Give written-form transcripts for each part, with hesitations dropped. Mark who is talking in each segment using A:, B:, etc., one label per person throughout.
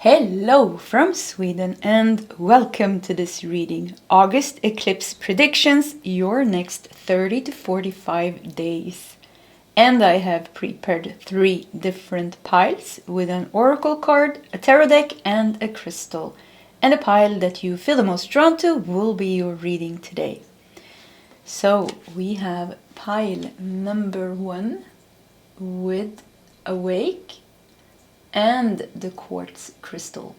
A: Hello from Sweden and welcome to this reading. August eclipse predictions, your next 30 to 45 days. And I have prepared 3 different piles with an oracle card, a tarot deck and a crystal. And the pile that you feel the most drawn to will be your reading today. So we have pile number 1 with Awake and the quartz crystal.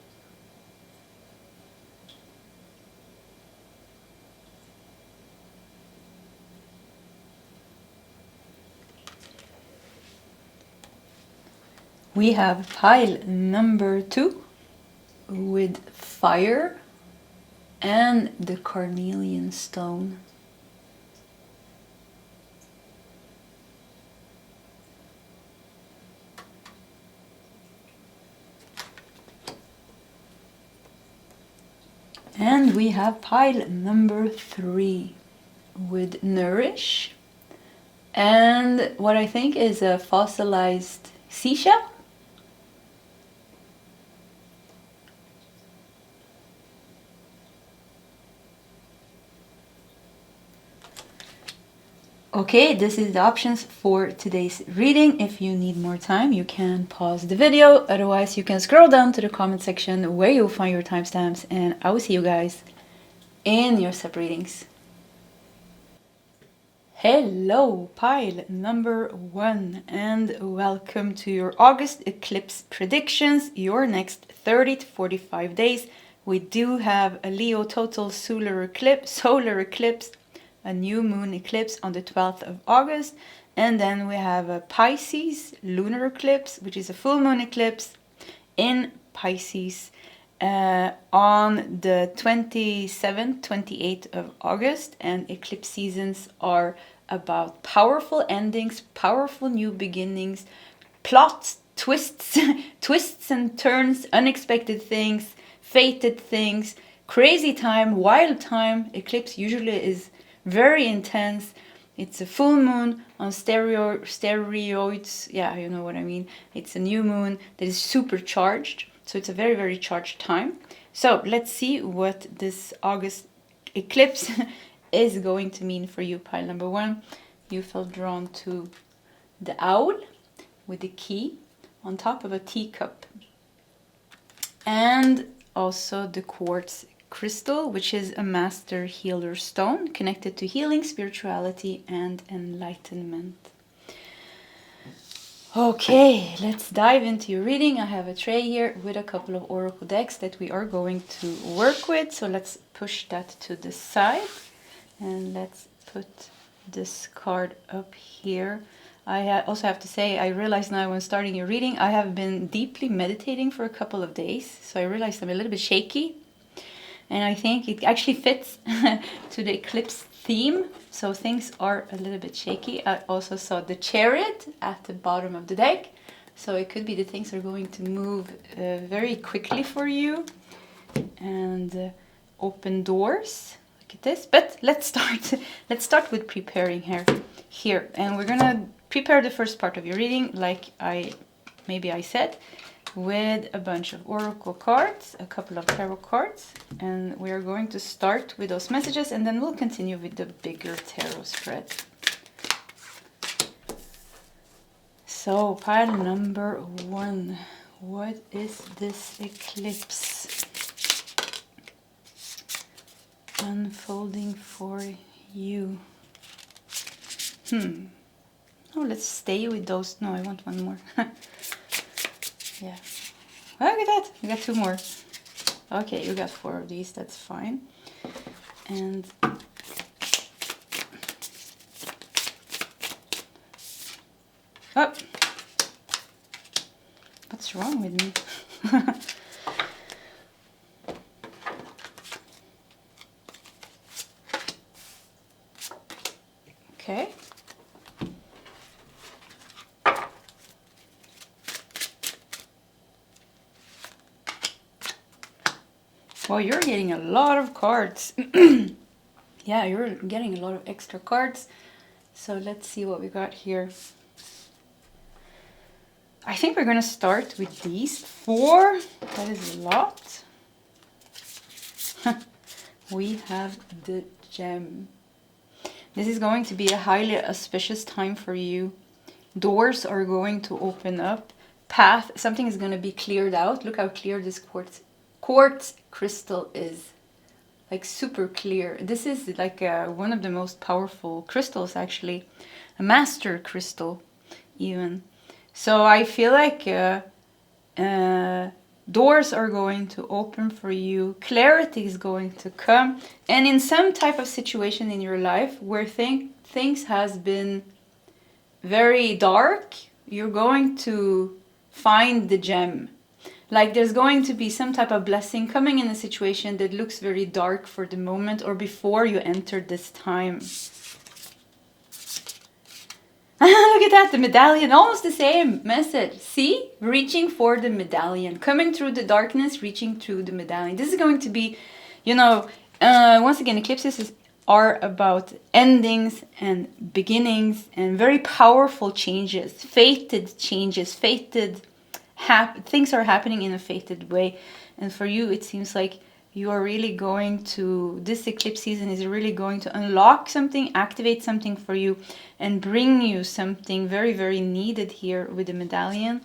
A: We have pile number 2 with Fire and the carnelian stone. And we have pile number 3 with Nourish and what I think is a fossilized seashell. Okay, this is the options for today's reading. If you need more time, you can pause the video. Otherwise, you can scroll down to the comment section where you'll find your timestamps, and I will see you guys in your sub readings. Hello, pile number 1, and welcome to your August eclipse predictions, your next 30 to 45 days. We do have a Leo total solar eclipse, a new moon eclipse on the 12th of August, and then we have a Pisces lunar eclipse, which is a full moon eclipse in Pisces on the 27th, 28th of August. And eclipse seasons are about powerful endings, powerful new beginnings, plots, twists, twists and turns, unexpected things, fated things, crazy time, wild time. Eclipse usually is very intense. It's a full moon on steroids. Yeah, you know what I mean. It's a new moon that is supercharged. So it's a very, very charged time. So let's see what this August eclipse is going to mean for you, pile number 1. You felt drawn to the owl with the key on top of a teacup. And also the quartz crystal, which is a master healer stone connected to healing, spirituality, and enlightenment. Okay, let's dive into your reading. I have a tray here with a couple of oracle decks that we are going to work with. So let's push that to the side and let's put this card up here. I also have to say, I realized now when starting your reading, I have been deeply meditating for a couple of days. So I realized I'm a little bit shaky. And I think it actually fits to the eclipse theme. So things are a little bit shaky. I also saw the Chariot at the bottom of the deck. So it could be that things are going to move very quickly for you. And open doors. Look at this. But let's start. Let's start with preparing here. And we're going to prepare the first part of your reading, like I said, with a bunch of oracle cards, a couple of tarot cards, and we are going to start with those messages and then we'll continue with the bigger tarot spread. So pile number 1, what is this eclipse unfolding for you? Oh, let's stay with those. No, I want one more. Yeah. Oh, look at that. You got 2 more. Okay, you got 4 of these. That's fine. And oh, what's wrong with me? Okay. Well, you're getting a lot of cards. Yeah, you're getting a lot of extra cards. So let's see what we got here. I think we're going to start with these 4. That is a lot. We have the gem. This is going to be a highly auspicious time for you. Doors are going to open up. Something is going to be cleared out. Look how clear this quartz crystal is. Like super clear. This is like one of the most powerful crystals, actually. A master crystal, even. So I feel like doors are going to open for you. Clarity is going to come. And in some type of situation in your life where things has been very dark, you're going to find the gem. Like there's going to be some type of blessing coming in a situation that looks very dark for the moment or before you entered this time. Look at that, the medallion, almost the same message. See? Reaching for the medallion. Coming through the darkness, reaching through the medallion. This is going to be, you know, once again, eclipses are about endings and beginnings and very powerful changes. Fated changes, things are happening in a fated way. And for you, it seems like you are really going to, this eclipse season is really going to unlock something, activate something for you, and bring you something very, very needed here with the medallion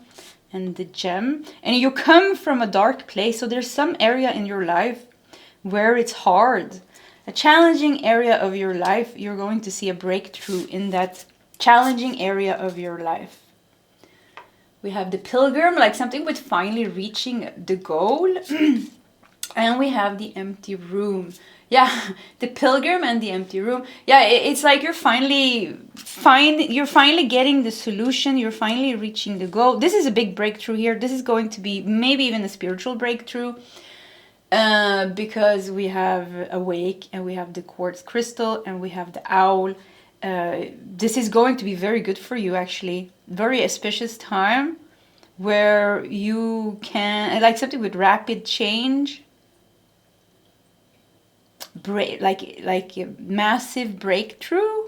A: and the gem. And you come from a dark place, so there's some area in your life where it's hard. A challenging area of your life, you're going to see a breakthrough in that challenging area of your life. We have the pilgrim, like something with finally reaching the goal. And we have the empty room. Yeah, the pilgrim and the empty room. Yeah, it's like you're finally getting the solution. You're finally reaching the goal. This is a big breakthrough here. This is going to be maybe even a spiritual breakthrough. Because we have awake and we have the quartz crystal and we have the owl. This is going to be very good for you, actually. Very auspicious time where you can, like something with rapid change. Like a massive breakthrough,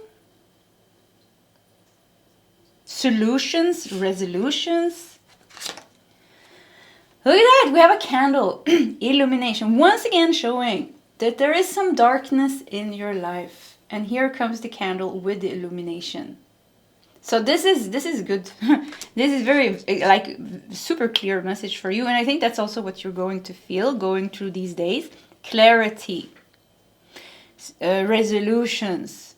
A: solutions, resolutions. Look at that, we have a candle, illumination, once again showing that there is some darkness in your life. And here comes the candle with the illumination. So this is good. This is very like super clear message for you. And I think that's also what you're going to feel going through these days. Clarity. Resolutions,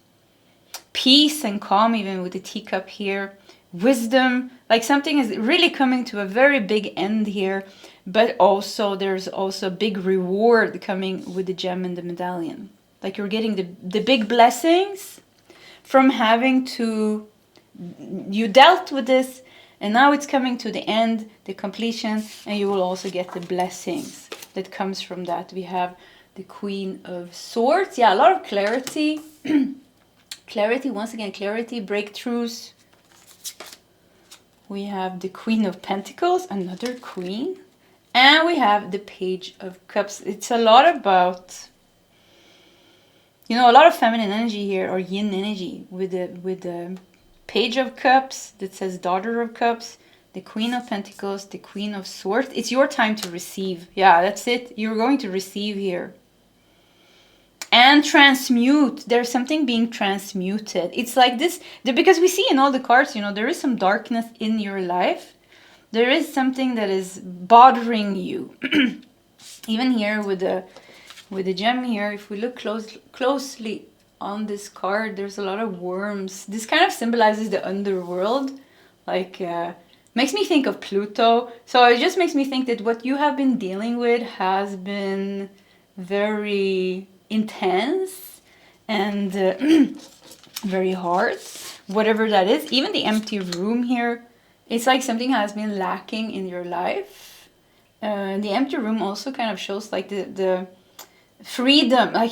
A: peace and calm, even with the teacup here, wisdom, like something is really coming to a very big end here, but also there's also a big reward coming with the gem and the medallion. Like you're getting the big blessings from having to, you dealt with this and now it's coming to the end, the completion, and you will also get the blessings that comes from that. We have the Queen of Swords. Yeah, a lot of clarity. Clarity, once again, clarity, breakthroughs. We have the Queen of Pentacles, another queen. And we have the Page of Cups. It's a lot about, you know, a lot of feminine energy here, or yin energy, with the Page of Cups that says Daughter of Cups, the Queen of Pentacles, the Queen of Swords. It's your time to receive. Yeah, that's it. You're going to receive here. And transmute. There's something being transmuted. It's like this, because we see in all the cards, you know, there is some darkness in your life. There is something that is bothering you. Even here with the gem here, if we look closely on this card, there's a lot of worms. This kind of symbolizes the underworld. Like, makes me think of Pluto. So it just makes me think that what you have been dealing with has been very intense and very hard, whatever that is. Even the empty room here, it's like something has been lacking in your life. The empty room also kind of shows like the freedom, like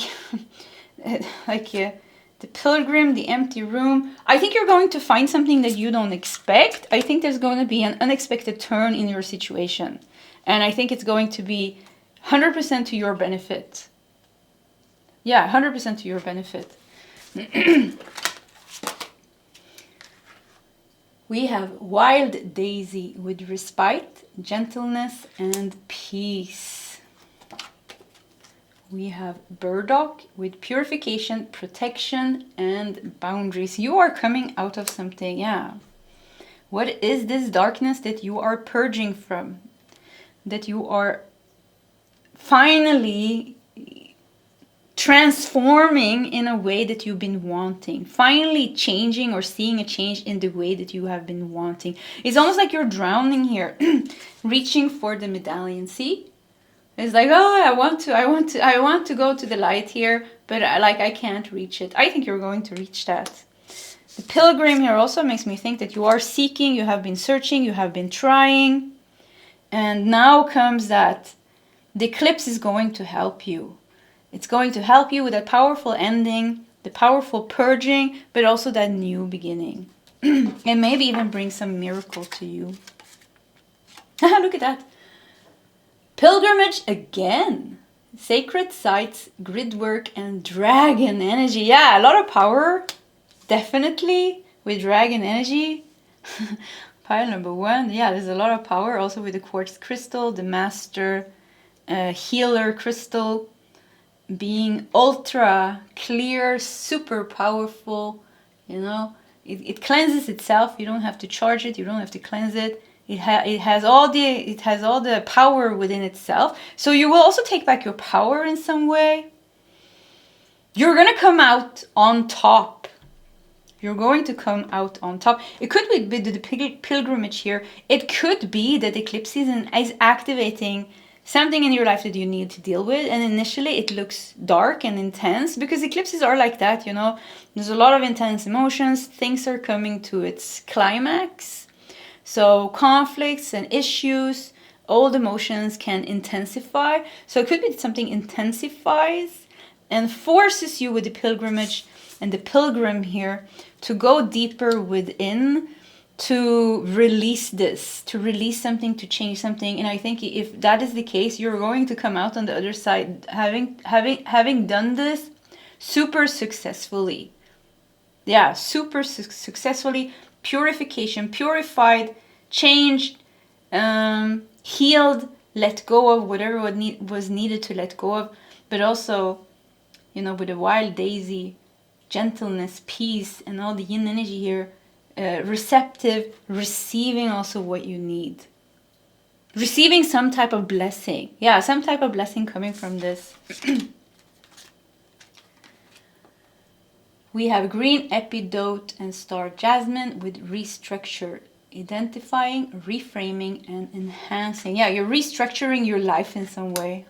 A: the pilgrim, the empty room. I think you're going to find something that you don't expect. I think there's going to be an unexpected turn in your situation, and I think it's going to be 100% to your benefit. Yeah, 100% to your benefit. We have Wild Daisy with respite, gentleness, and peace. We have Burdock with purification, protection, and boundaries. You are coming out of something, yeah. What is this darkness that you are purging from? That you are finally transforming in a way that you've been wanting, finally changing or seeing a change in the way that you have been wanting. It's almost like you're drowning here, reaching for the medallion. See, it's like, oh, I want to go to the light here, but I can't reach it. I think you're going to reach that. The pilgrim here also makes me think that you are seeking, you have been searching, you have been trying, and now comes that the eclipse is going to help you. It's going to help you with that powerful ending, the powerful purging, but also that new beginning. And maybe even bring some miracle to you. Look at that. Pilgrimage again. Sacred sites, grid work, and dragon energy. Yeah, a lot of power. Definitely with dragon energy. Pile number 1. Yeah, there's a lot of power. Also with the quartz crystal, the master healer crystal. Being ultra clear, super powerful, you know, it cleanses itself. You don't have to charge it. You don't have to cleanse it. It has all the power within itself. So you will also take back your power in some way. You're gonna come out on top. You're going to come out on top. It could be the pilgrimage here. It could be that the eclipse season is activating something in your life that you need to deal with, and initially it looks dark and intense because eclipses are like that, you know. There's a lot of intense emotions. Things are coming to its climax. So conflicts and issues, old emotions can intensify. So it could be that something intensifies and forces you with the pilgrimage and the pilgrim here to go deeper within, to release this, to release something, to change something. And I think if that is the case, you're going to come out on the other side having done this super successfully. Yeah, super successfully. Purification, purified, changed, healed, let go of whatever was needed to let go of. But also, you know, with the Wild Daisy, gentleness, peace, and all the yin energy here, receptive, receiving also what you need. Receiving some type of blessing. Yeah, some type of blessing coming from this. We have green epidote and star jasmine with restructure. Identifying, reframing, and enhancing. Yeah, you're restructuring your life in some way.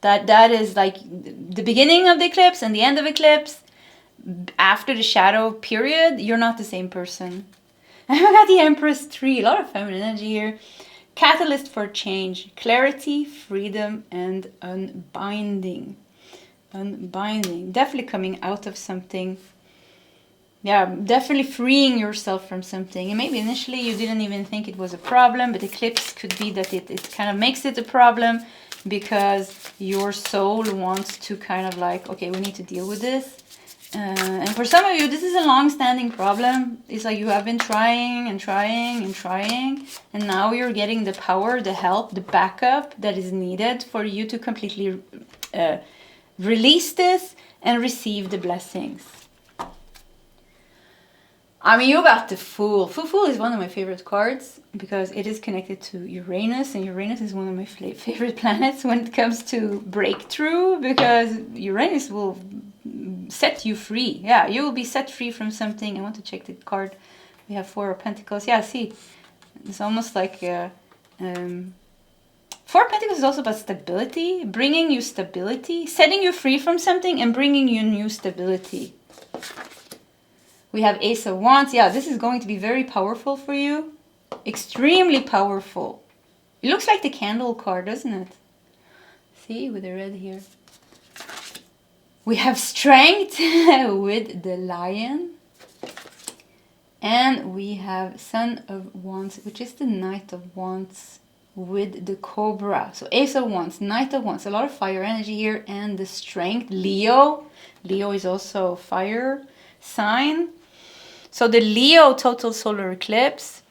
A: That is like the beginning of the eclipse and the end of eclipse. After the shadow period, you're not the same person. I got the Empress tree, a lot of feminine energy here. Catalyst for change, clarity, freedom, and unbinding. Unbinding, definitely coming out of something. Yeah, definitely freeing yourself from something. And maybe initially you didn't even think it was a problem, but eclipse could be that it kind of makes it a problem because your soul wants to kind of like, okay, we need to deal with this. And for some of you, this is a long-standing problem. It's like you have been trying and trying and trying, and now you're getting the power, the help, the backup that is needed for you to completely release this and receive the blessings. I mean, you got the Fool. Fool is one of my favorite cards because it is connected to Uranus, and Uranus is one of my favorite planets when it comes to breakthrough, because Uranus will set you free. Yeah, you will be set free from something. I want to check the card. We have 4 of Pentacles. Yeah, see, it's almost like 4 of Pentacles is also about stability, bringing you stability, setting you free from something and bringing you new stability. We have Ace of Wands. Yeah, this is going to be very powerful for you. Extremely powerful. It looks like the Candle card, doesn't it? See, with the red here. We have Strength with the Lion. And we have Son of Wands, which is the Knight of Wands with the Cobra. So Ace of Wands, Knight of Wands. A lot of fire energy here. And the Strength. Leo. Leo is also fire sign. So the Leo total solar eclipse,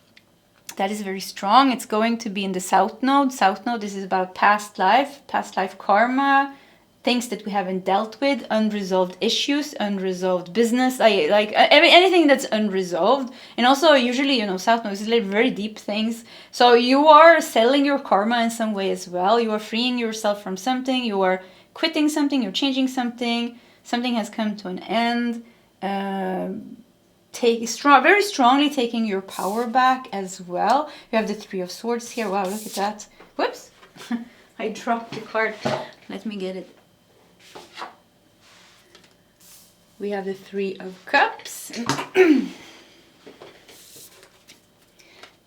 A: that is very strong. It's going to be in the South Node. South Node, this is about past life karma, things that we haven't dealt with, unresolved issues, unresolved business, anything that's unresolved. And also usually, you know, South Node is like very deep things. So you are settling your karma in some way as well. You are freeing yourself from something. You are quitting something. You're changing something. Something has come to an end. Very strongly taking your power back as well. You have the Three of Swords here. Wow, look at that. Whoops. I dropped the card. Let me get it. We have the Three of Cups.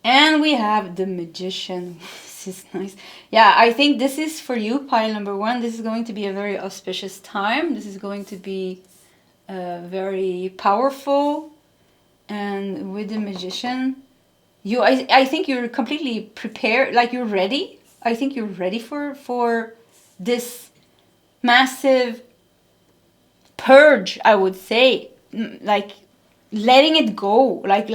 A: And we have the Magician. This is nice. Yeah, I think this is for you, pile number 1. This is going to be a very auspicious time. This is going to be very powerful. And with the Magician, I think you're completely prepared, like you're ready. I think you're ready for this massive purge, I would say. Like letting it go, like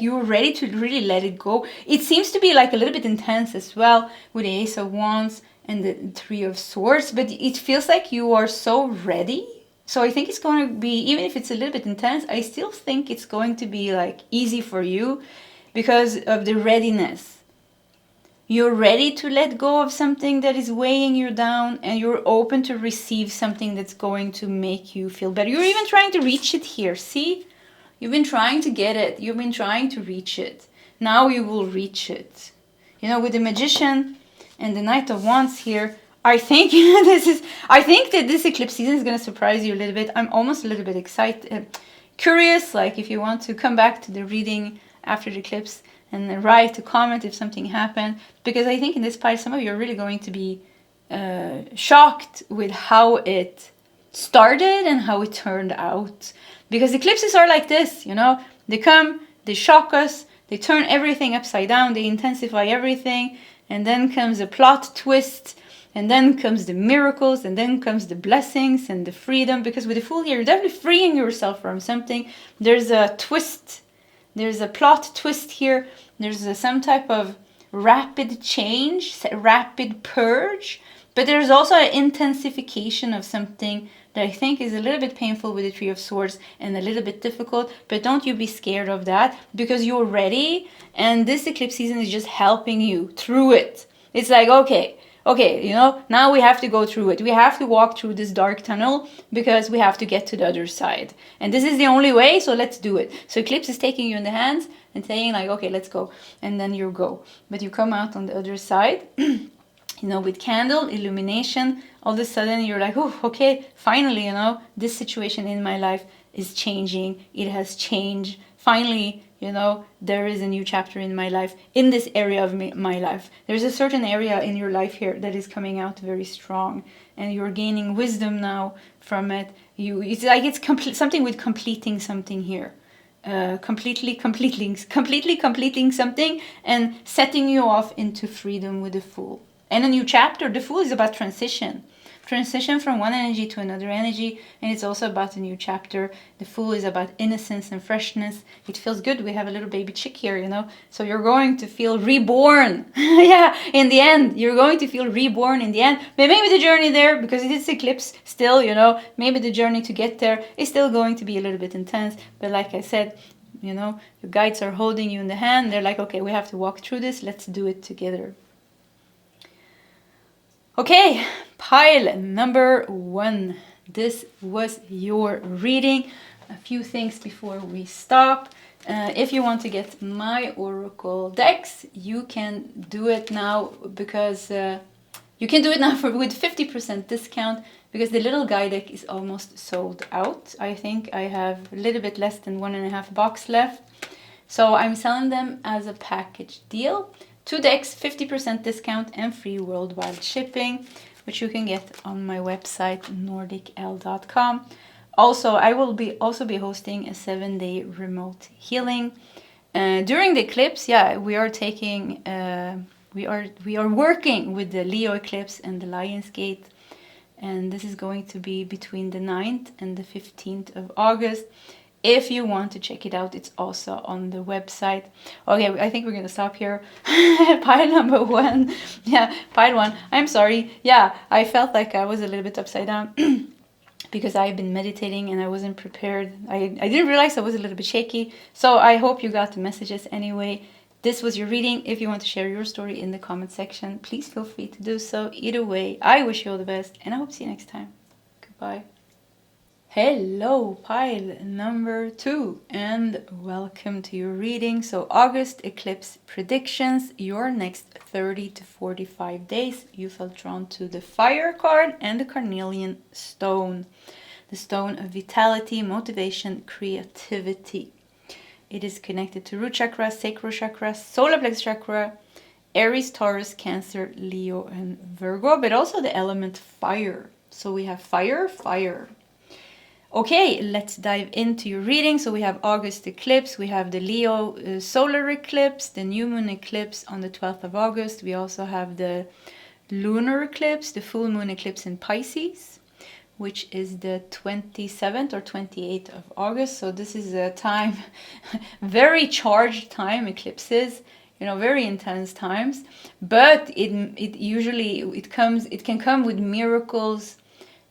A: you're ready to really let it go. It seems to be like a little bit intense as well with the Ace of Wands and the Three of Swords, but it feels like you are so ready. So I think it's going to be, even if it's a little bit intense, I still think it's going to be like easy for you because of the readiness. You're ready to let go of something that is weighing you down, and you're open to receive something that's going to make you feel better. You're even trying to reach it here. See? You've been trying to get it. You've been trying to reach it. Now you will reach it. You know, with the Magician and the Knight of Wands here, I think I think that this eclipse season is going to surprise you a little bit. I'm almost a little bit excited, curious, like if you want to come back to the reading after the eclipse and write a comment if something happened, because I think in this pile some of you are really going to be shocked with how it started and how it turned out. Because eclipses are like this, you know, they come, they shock us, they turn everything upside down, they intensify everything, and then comes a plot twist. And then comes the miracles, and then comes the blessings and the freedom. Because with the Fool here, you're definitely freeing yourself from something. There's a twist. There's a plot twist here. There's some type of rapid change, rapid purge. But there's also an intensification of something that I think is a little bit painful with the Three of Swords and a little bit difficult. But don't you be scared of that, because you're ready. And this eclipse season is just helping you through it. It's like, okay, you know, now we have to go through it. We have to walk through this dark tunnel because we have to get to the other side. And this is the only way, so let's do it. So Eclipse is taking you in the hands and saying like, okay, let's go. And then you go. But you come out on the other side, you know, with candle, illumination. All of a sudden you're like, oh, okay, finally, you know, this situation in my life is changing. It has changed. Finally, you know, there is a new chapter in my life, in this area of my life. There's a certain area in your life here that is coming out very strong, and you're gaining wisdom now from it. It's like it's something with completing something here. Completely completing something and setting you off into freedom with the Fool. And a new chapter. The Fool is about transition from one energy to another energy, and it's also about a new chapter. The Fool is about innocence and freshness. It feels good. We have a little baby chick here, you know, so you're going to feel reborn. Yeah, in the end you're going to feel reborn in the end. But maybe the journey there, because it is eclipse still, you know, maybe the journey to get there is still going to be a little bit intense. But like I said, you know, your guides are holding you in the hand. They're like, okay, we have to walk through this. Let's do it together. Okay, pile number 1. This was your reading. A few things before we stop. If you want to get my oracle decks, you can do it now, because you can do it now with 50% discount, because the little guide deck is almost sold out. I think I have a little bit less than 1.5 box left. So I'm selling them as a package deal. 2 decks, 50% discount and free worldwide shipping, which you can get on my website, nordicl.com. Also, I will be hosting a 7-day remote healing. During the eclipse, yeah, we are taking, we are working with the Leo eclipse and the Lion's Gate. And this is going to be between the 9th and the 15th of August. If you want to check it out, it's also on the website. Okay, I think we're gonna stop here. Pile number 1. Yeah, pile 1. I'm sorry. Yeah, I felt like I was a little bit upside down because I've been meditating and I wasn't prepared. I didn't realize I was a little bit shaky. So I hope you got the messages anyway. This was your reading. If you want to share your story in the comment section, please feel free to do so. Either way, I wish you all the best and I hope to see you next time. Goodbye. Hello, pile number 2, and welcome to your reading. So August eclipse predictions, your next 30 to 45 days. You felt drawn to the fire card and the carnelian stone. The stone of vitality, motivation, creativity. It is connected to root chakra, sacral chakra, solar plexus chakra, Aries, Taurus, Cancer, Leo, and Virgo, but also the element fire. So we have fire, fire. Okay, let's dive into your reading. So we have August eclipse, we have the Leo solar eclipse, the new moon eclipse on the 12th of August. We also have the lunar eclipse, the full moon eclipse in Pisces, which is the 27th or 28th of August. So this is a time, very charged time, eclipses, you know, very intense times, but it usually can come with miracles,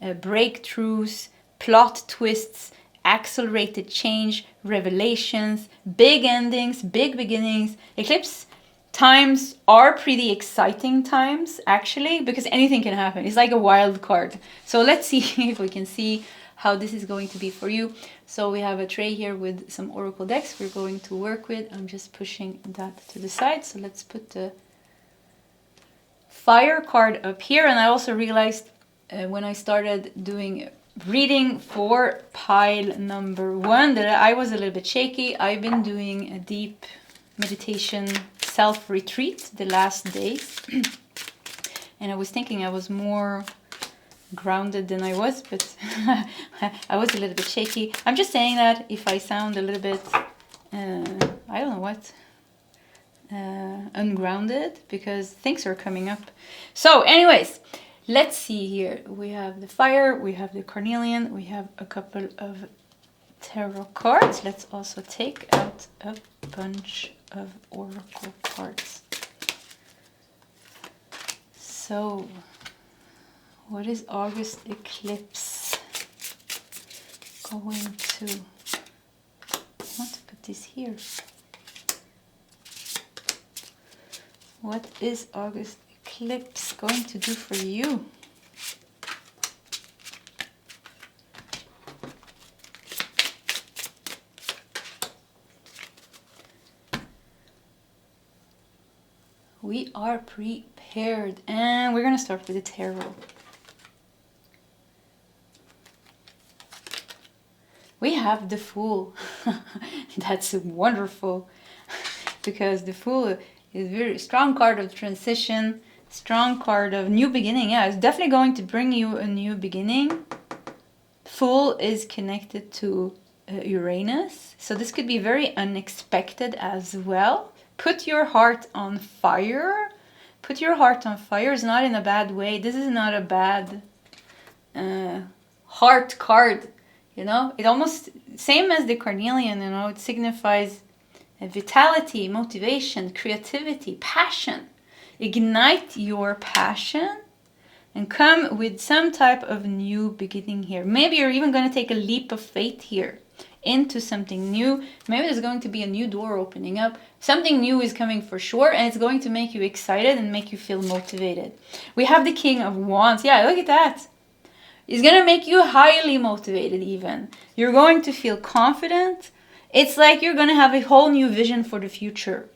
A: breakthroughs, plot twists, accelerated change, revelations, big endings, big beginnings. Eclipse times are pretty exciting times, actually, because anything can happen. It's like a wild card. So let's see if we can see how this is going to be for you. So we have a tray here with some oracle decks we're going to work with. I'm just pushing that to the side. So let's put the fire card up here. And I also realized when I started doing reading for pile number 1 that I was a little bit shaky. I've been doing a deep meditation self-retreat the last days and I was thinking I was more grounded than I was, but I was a little bit shaky. I'm just saying that if I sound a little bit I don't know what, ungrounded, because things are coming up. So anyways, let's see here. We have the fire, we have the carnelian, we have a couple of tarot cards. Let's also take out a bunch of oracle cards. So, what is August eclipse going to... I want to put this here. What is August eclipse going to do for you? We are prepared, and we're going to start with the tarot. We have the Fool. That's wonderful, because the Fool is a very strong card of transition, strong card of new beginning. Yeah, it's definitely going to bring you a new beginning. Fool is connected to Uranus, so this could be very unexpected as well. Put your heart on fire. Put your heart on fire is not in a bad way. This is not a bad heart card, you know. It almost, same as the carnelian, you know, it signifies vitality, motivation, creativity, passion. Ignite your passion and come with some type of new beginning here. Maybe you're even going to take a leap of faith here into something new. Maybe there's going to be a new door opening up. Something new is coming for sure, and it's going to make you excited and make you feel motivated. We have the King of Wands. Yeah, look at that. It's going to make you highly motivated even. You're going to feel confident. It's like you're going to have a whole new vision for the future.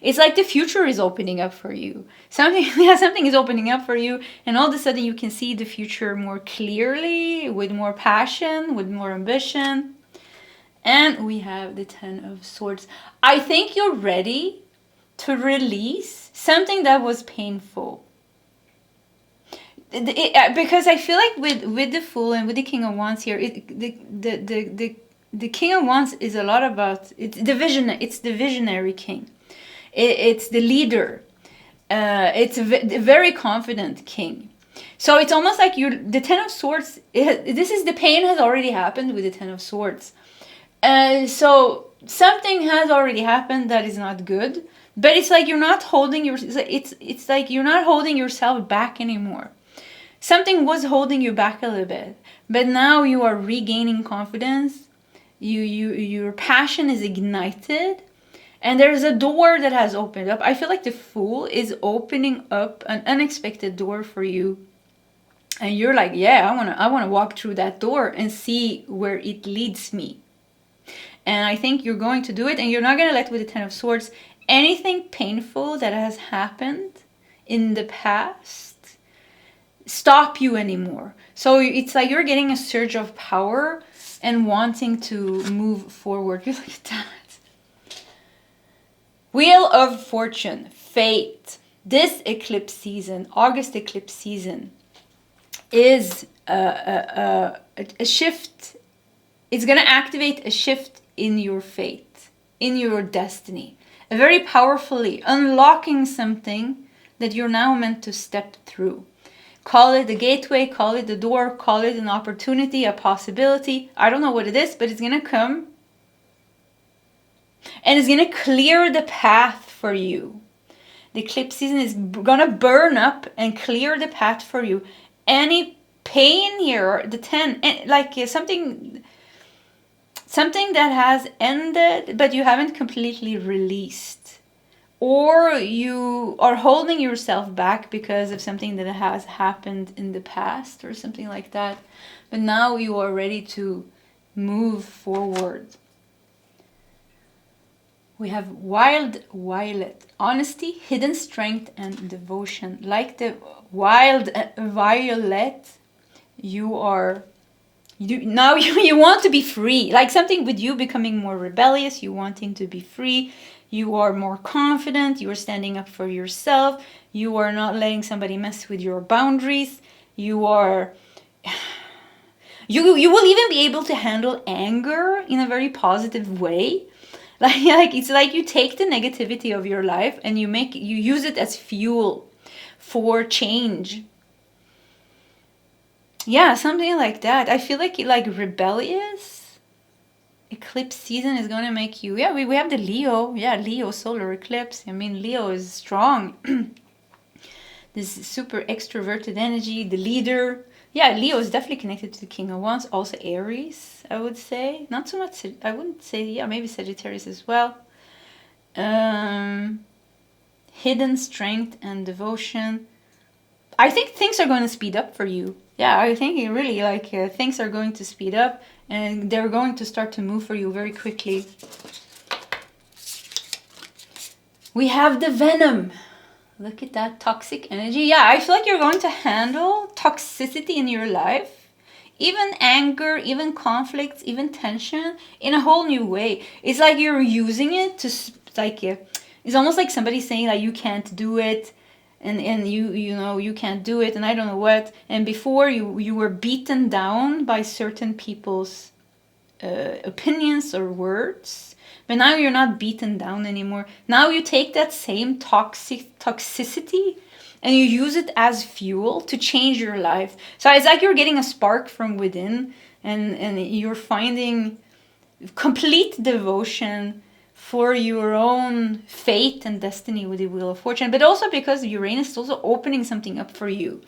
A: It's like the future is opening up for you. Something is opening up for you, and all of a sudden you can see the future more clearly, with more passion, with more ambition. And we have the Ten of Swords. I think you're ready to release something that was painful. Because I feel like with the Fool and with the King of Wands here, the King of Wands is a lot about, it's the visionary king. It's the leader. It's a very confident king. So it's almost like the Ten of Swords, this is, the pain has already happened with the Ten of Swords. So something has already happened that is not good, but it's like you're not holding it's like you're not holding yourself back anymore. Something was holding you back a little bit, but now you are regaining confidence. Your passion is ignited, and there's a door that has opened up. I feel like the Fool is opening up an unexpected door for you, and you're like, yeah, I want to walk through that door and see where it leads me. And I think you're going to do it, and you're not going to let with the Ten of Swords anything painful that has happened in the past stop you anymore. So it's like you're getting a surge of power and wanting to move forward. Look at that. Wheel of Fortune, fate. This eclipse season, August eclipse season, is a shift. It's going to activate a shift in your fate, in your destiny. Very powerfully unlocking something that you're now meant to step through. Call it a gateway, call it the door, call it an opportunity, a possibility. I don't know what it is, but it's going to come. And it's going to clear the path for you. The eclipse season is going to burn up and clear the path for you. Any pain here, the 10, like something that has ended, but you haven't completely released. Or you are holding yourself back because of something that has happened in the past or something like that. But now you are ready to move forward. We have Wild Violet. Honesty, hidden strength, and devotion. Like the Wild Violet, you want to be free. Like something with you becoming more rebellious, you wanting to be free. You are more confident, you are standing up for yourself, you are not letting somebody mess with your boundaries, you will even be able to handle anger in a very positive way. Like it's like you take the negativity of your life and you use it as fuel for change. Yeah, something like that. I feel like rebellious. Eclipse season is going to make you, yeah, we have the Leo, yeah, Leo solar eclipse. I mean, Leo is strong. This super extroverted energy, the leader. Yeah, Leo is definitely connected to the King of Wands. Also Aries, I would say. Not so much, I wouldn't say, yeah, maybe Sagittarius as well. Hidden strength and devotion. I think things are going to speed up for you. Yeah, I think it really, things are going to speed up. And they're going to start to move for you very quickly. We have the Venom. Look at that toxic energy. Yeah, I feel like you're going to handle toxicity in your life. Even anger, even conflicts, even tension in a whole new way. It's like you're using it to, it's almost like somebody saying that you can't do it. And you can't do it, and I don't know what. And before you were beaten down by certain people's opinions or words, but now you're not beaten down anymore. Now you take that same toxicity and you use it as fuel to change your life. So it's like you're getting a spark from within, and you're finding complete devotion for your own fate and destiny with the Wheel of Fortune, but also because Uranus is also opening something up for you.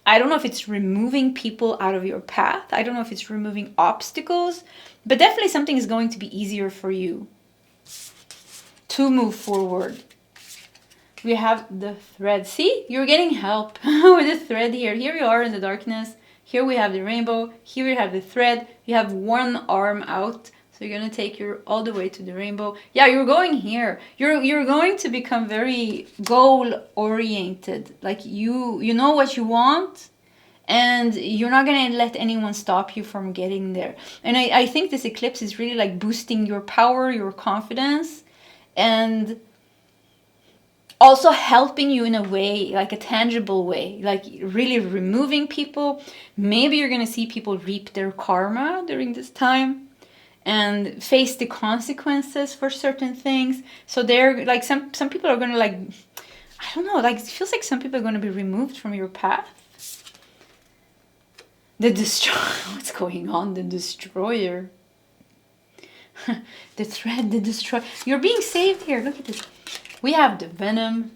A: I don't know if it's removing people out of your path. I don't know if it's removing obstacles, but definitely something is going to be easier for you to move forward. We have the thread. See, you're getting help with the thread here. Here you are in the darkness. Here we have the rainbow. Here we have the thread. You have one arm out. So you're going to take your all the way to the rainbow. Yeah, you're going here. You're going to become very goal oriented. Like you know what you want, and you're not going to let anyone stop you from getting there. And I think this eclipse is really like boosting your power, your confidence, and also helping you in a way, like a tangible way, like really removing people. Maybe you're going to see people reap their karma during this time and face the consequences for certain things. So they're like, some people are going to, like, I don't know, like it feels like some people are going to be removed from your path. The destroyer, what's going on? The destroyer. The thread, the destroy. You're being saved here. Look at this. We have the venom.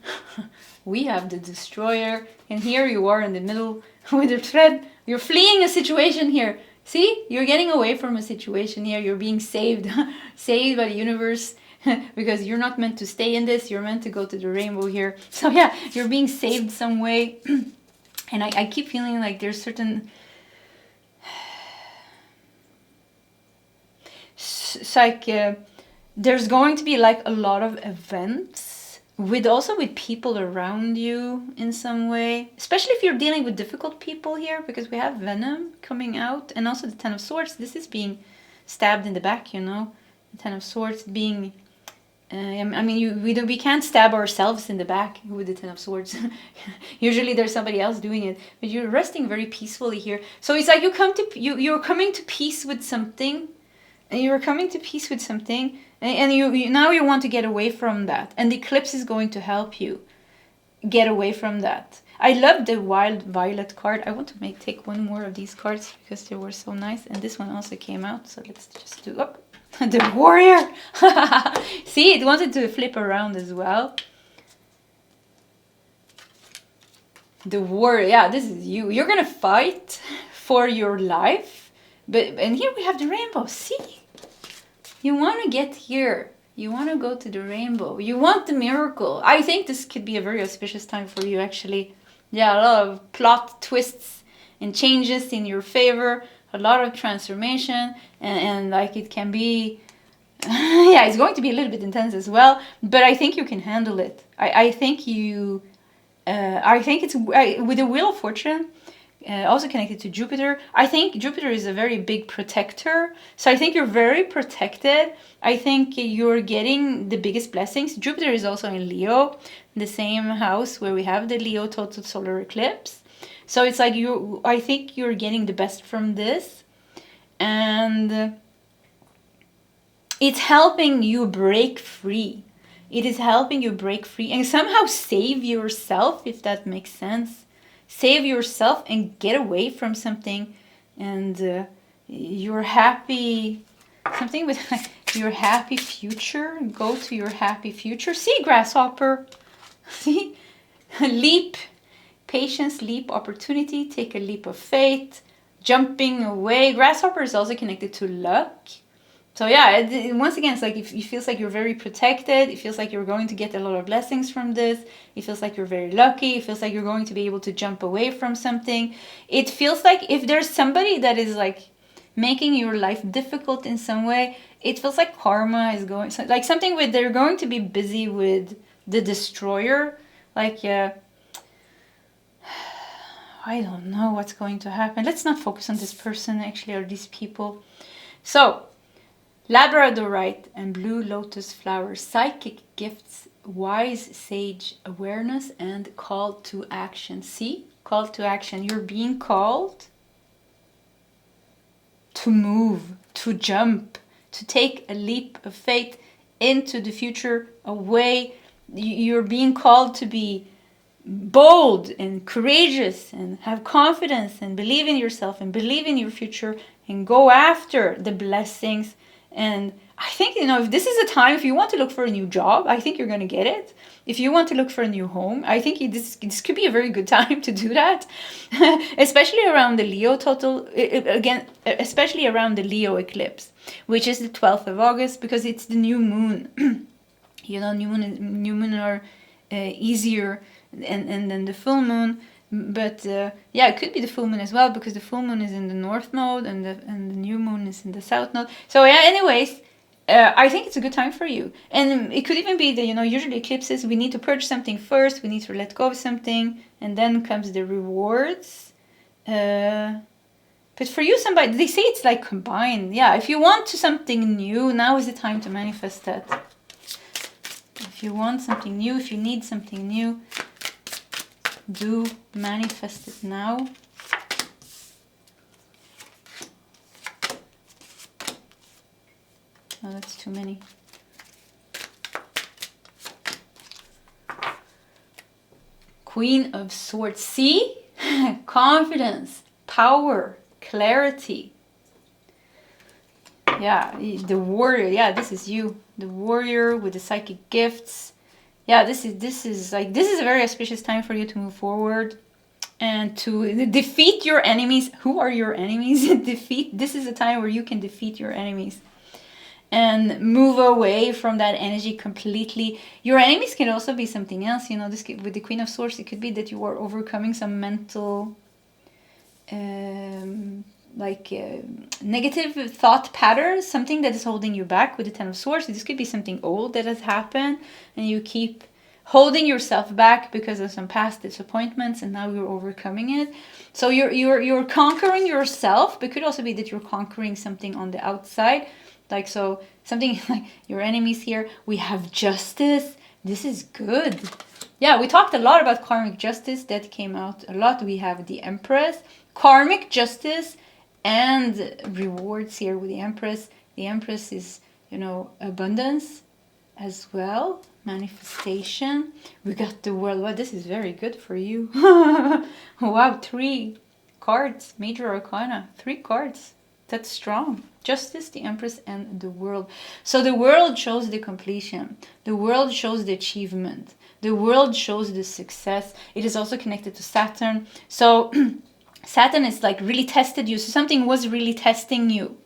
A: We have the destroyer. And here you are in the middle with the thread. You're fleeing a situation here. See? You're getting away from a situation here. You're being saved. Saved by the universe. Because you're not meant to stay in this. You're meant to go to the rainbow here. So yeah, you're being saved some way. And I keep feeling like there's certain... It's like there's going to be like a lot of events with also with people around you in some way, especially if you're dealing with difficult people here, because we have venom coming out, and also the Ten of Swords. This is being stabbed in the back, you know, the Ten of Swords being I mean, we can't stab ourselves in the back with the Ten of Swords. Usually there's somebody else doing it, but you're resting very peacefully here. So it's like you're coming to peace with something. And you're coming to peace with something, and you now you want to get away from that. And the eclipse is going to help you get away from that. I love the Wild Violet card. I want to take one more of these cards because they were so nice. And this one also came out, so let's just do the Warrior. See, it wanted to flip around as well. The Warrior, yeah, this is you. You're gonna fight for your life. And here we have the rainbow. See? You want to get here. You want to go to the rainbow. You want the miracle. I think this could be a very auspicious time for you, actually. Yeah, a lot of plot twists and changes in your favor. A lot of transformation. And like it can be... yeah, it's going to be a little bit intense as well. But I think you can handle it. I think you... I think it's... with the Wheel of Fortune... also connected to Jupiter. I think Jupiter is a very big protector. So I think you're very protected. I think you're getting the biggest blessings. Jupiter is also in Leo, the same house where we have the Leo total solar eclipse. So it's like I think you're getting the best from this. And it's helping you break free. It is helping you break free and somehow save yourself, if that makes sense. Save yourself and get away from something, and you're happy. Something with your happy future. Go to your happy future. See, grasshopper. See, leap, patience, leap, opportunity. Take a leap of faith. Jumping away. Grasshopper is also connected to luck. So yeah, once again, it's like it feels like you're very protected. It feels like you're going to get a lot of blessings from this. It feels like you're very lucky. It feels like you're going to be able to jump away from something. It feels like if there's somebody that is like making your life difficult in some way, it feels like karma is going, like something with, they're going to be busy with the destroyer. Like, I don't know what's going to happen. Let's not focus on this person actually, or these people. So, Labradorite and blue lotus flowers, psychic gifts, wise sage awareness, and call to action. See? Call to action. You're being called to move, to jump, to take a leap of faith into the future, away. You're being called to be bold and courageous and have confidence and believe in yourself and believe in your future and go after the blessings. And I think, you know, if this is a time, if you want to look for a new job, I think you're going to get it. If you want to look for a new home, I think this could be a very good time to do that. Especially around the Leo total, again, especially around the Leo eclipse, which is the 12th of August, because it's the new moon. You know, new moon are easier and then the full moon. But yeah, it could be the full moon as well, because the full moon is in the north node and the new moon is in the south node. So yeah, anyways, I think it's a good time for you. And it could even be that, you know, usually eclipses, we need to purge something first, we need to let go of something, and then comes the rewards. But for you, somebody, they say it's like combined. Yeah, if you want something new, now is the time to manifest that. If you want something new, if you need something new, do manifest it now. Oh, that's too many. Queen of Swords. See? Confidence, power, clarity. Yeah, the warrior. Yeah, this is you. The warrior with the psychic gifts. Yeah, this is a very auspicious time for you to move forward and to defeat your enemies. Who are your enemies? This is a time where you can defeat your enemies and move away from that energy completely. Your enemies can also be something else, you know. This with the Queen of Swords, it could be that you are overcoming some mental negative thought patterns, something that is holding you back with the Ten of Swords. This could be something old that has happened and you keep holding yourself back because of some past disappointments, and now you're overcoming it. So you're conquering yourself, but it could also be that you're conquering something on the outside. Like, so something like your enemies here. We have justice. This is good. Yeah, we talked a lot about karmic justice. That came out a lot. We have the Empress, karmic justice, and rewards here with the Empress. The Empress is, you know, abundance as well, manifestation. We got the World. Well, this is very good for you. Wow, 3 cards, major arcana, 3 cards. That's strong. Justice, the Empress, and the World. So the World shows the completion. The World shows the achievement. The World shows the success. It is also connected to Saturn. So Saturn is like really tested you. So something was really testing you.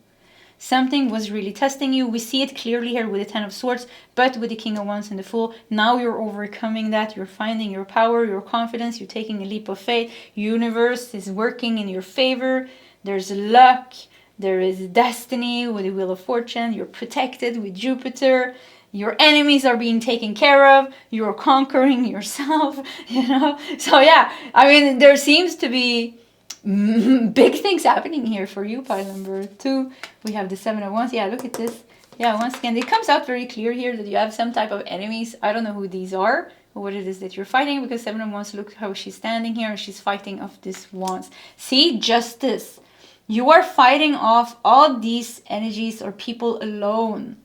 A: Something was really testing you. We see it clearly here with the Ten of Swords, but with the King of Wands and the Fool. Now you're overcoming that. You're finding your power, your confidence. You're taking a leap of faith. Universe is working in your favor. There's luck. There is destiny with the Wheel of Fortune. You're protected with Jupiter. Your enemies are being taken care of. You're conquering yourself, you know. So yeah, I mean, there seems to be big things happening here for you, pile number 2. We have the 7 of Wands. Yeah, look at this. Yeah, once again, it comes out very clear here that you have some type of enemies. I don't know who these are or what it is that you're fighting, because 7 of Wands, look how she's standing here. She's fighting off this Wands. See, justice. You are fighting off all these energies or people alone.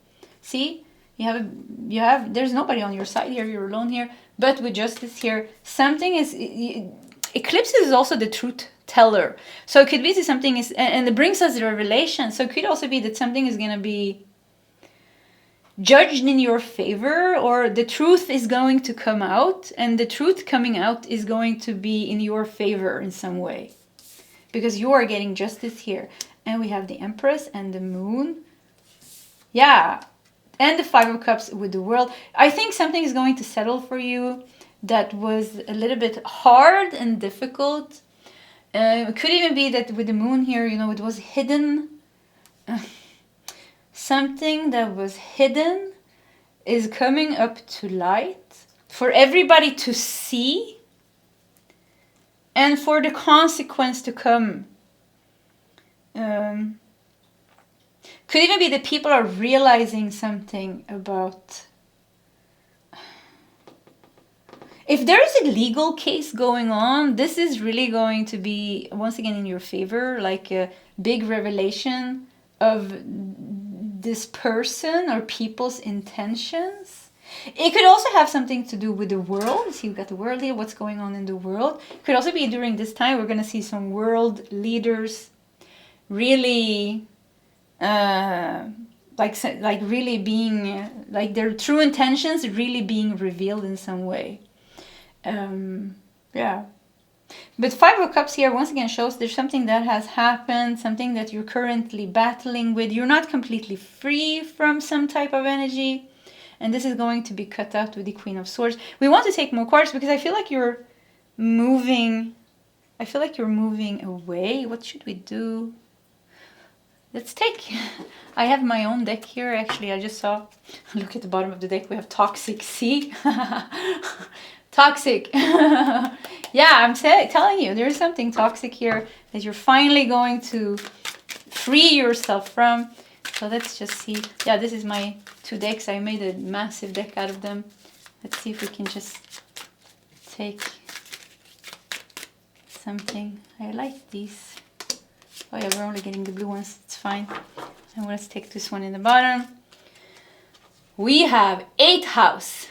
A: See, you have, there's nobody on your side here. You're alone here. But with justice here, something is, Eclipse is also the truth teller. So it could be that something is, and it brings us the revelation. So it could also be that something is going to be judged in your favor, or the truth is going to come out, and the truth coming out is going to be in your favor in some way, because you are getting justice here. And we have the Empress and the Moon. Yeah. And the 5 of Cups with the World. I think something is going to settle for you that was a little bit hard and difficult. It could even be that with the Moon here, you know, it was hidden. Something that was hidden is coming up to light for everybody to see, and for the consequence to come. Could even be that people are realizing something about... If there is a legal case going on, this is really going to be, once again, in your favor, like a big revelation of this person or people's intentions. It could also have something to do with the world. See, we've got the world here, what's going on in the world. It could also be during this time, we're going to see some world leaders really... like really being, like their true intentions really being revealed in some way. Yeah. But 5 of Cups here once again shows there's something that has happened, something that you're currently battling with. You're not completely free from some type of energy, and this is going to be cut out with the Queen of Swords. We want to take more cards because I feel like you're moving. I feel like you're moving away. What should we do? Let's take, I have my own deck here, actually. I just saw, look at the bottom of the deck, we have Toxic Sea. Toxic. Yeah, I'm telling you, there's something toxic here that you're finally going to free yourself from. So let's just see. Yeah, this is my 2 decks. I made a massive deck out of them. Let's see if we can just take something. I like these. Oh yeah, we're only getting the blue ones, it's fine. And let's take this one in the bottom. We have 8th house,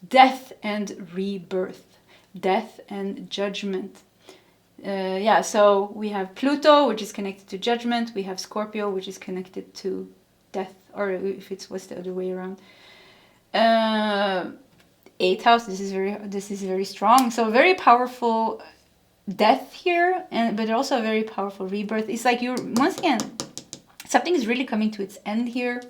A: death and rebirth, death and judgment. Yeah, so we have Pluto, which is connected to judgment. We have Scorpio, which is connected to death, or if it was the other way around. 8th house, this is very strong. So very powerful death here, but also a very powerful rebirth. It's like you're, once again, something is really coming to its end here.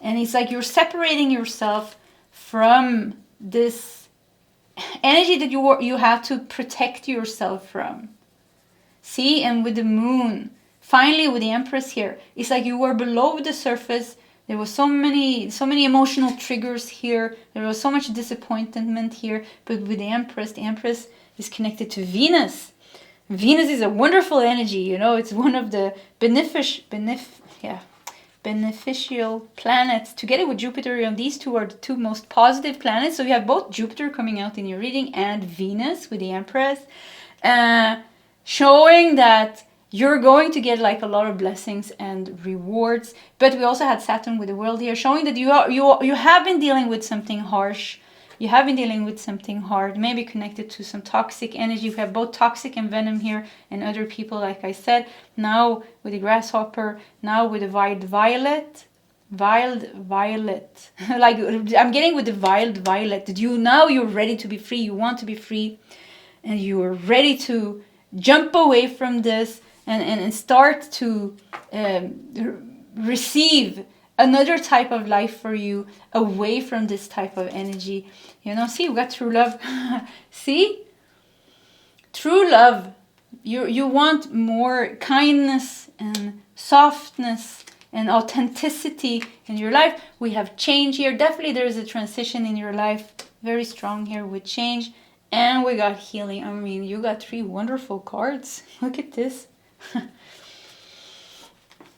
A: And it's like you're separating yourself from this energy that you have to protect yourself from. See, and with the moon, finally with the Empress here, it's like you were below the surface. There was so many emotional triggers here. There was so much disappointment here. But with the Empress is connected to Venus. Venus is a wonderful energy, you know. It's one of the beneficial planets. Together with Jupiter, and these two are the two most positive planets. So you have both Jupiter coming out in your reading and Venus with the Empress, showing that you're going to get like a lot of blessings and rewards. But we also had Saturn with the World here, showing that you have been dealing with something harsh. You have been dealing with something hard, maybe connected to some toxic energy. We have both toxic and venom here, and other people, like I said. Now with the grasshopper, now with the wild violet. Like I'm getting with the wild violet. That you're ready to be free. You want to be free, and you are ready to jump away from this and start to receive another type of life for you, away from this type of energy. You know, see, we got true love. See? True love. You want more kindness and softness and authenticity in your life. We have change here. Definitely there is a transition in your life. Very strong here with change. And we got healing. I mean, you got 3 wonderful cards. Look at this.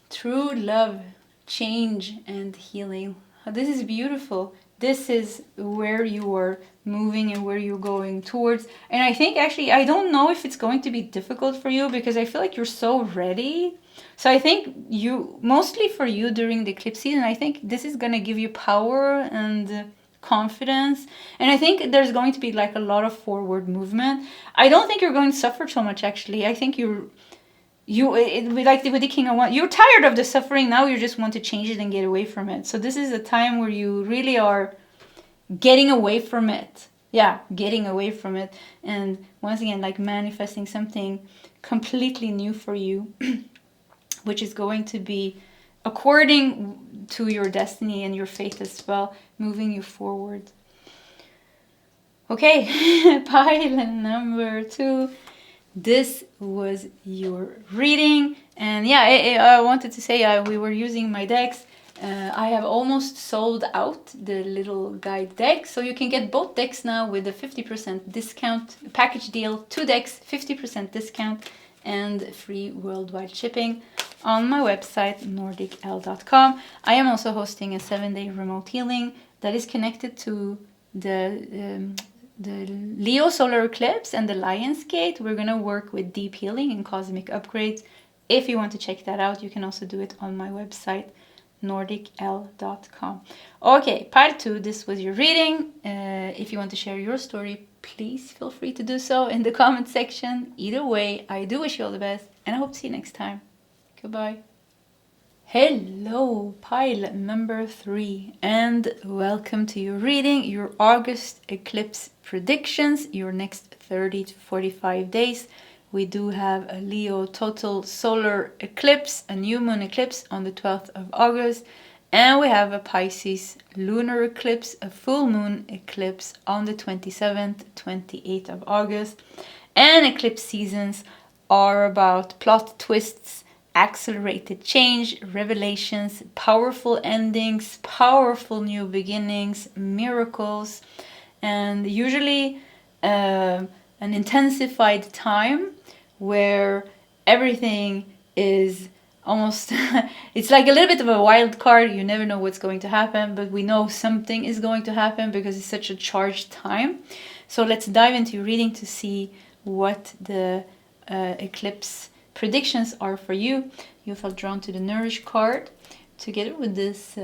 A: True love, change, and healing. This is beautiful. This is where you are moving and where you're going towards. And I think actually, I don't know if it's going to be difficult for you, because I feel like you're so ready. So I think mostly for you during the eclipse season, I think this is going to give you power and confidence. And I think there's going to be like a lot of forward movement. I don't think you're going to suffer so much, actually. I think like with the King of Wands, you're tired of the suffering. Now you just want to change it and get away from it. So this is a time where you really are getting away from it. Yeah, getting away from it. And once again, like manifesting something completely new for you, which is going to be according to your destiny and your faith as well, moving you forward. Okay, pile number 2. This was your reading. And yeah, I wanted to say we were using my decks. I have almost sold out the little guide deck. So you can get both decks now with a 50% discount package deal. 2 decks, 50% discount, and free worldwide shipping on my website, NordicL.com. I am also hosting a 7-day remote healing that is connected to the Leo solar eclipse and the Lion's Gate. We're going to work with deep healing and cosmic upgrades. If you want to check that out, you can also do it on my website, NordicL.com. Okay, part 2, this was your reading. If you want to share your story, please feel free to do so in the comment section. Either way, I do wish you all the best, and I hope to see you next time. Goodbye. Hello, pile number 3, and welcome to your reading, your August eclipse predictions, your next 30 to 45 days. We do have a Leo total solar eclipse, a new moon eclipse on the 12th of August, and we have a Pisces lunar eclipse, a full moon eclipse on the 27th, 28th of August. And eclipse seasons are about plot twists, accelerated change, revelations, powerful endings, powerful new beginnings, miracles, and usually an intensified time where everything is almost it's like a little bit of a wild card. You never know what's going to happen, but we know something is going to happen because it's such a charged time. So let's dive into your reading to see what the eclipse predictions are for you. You felt drawn to the Nourish card together with this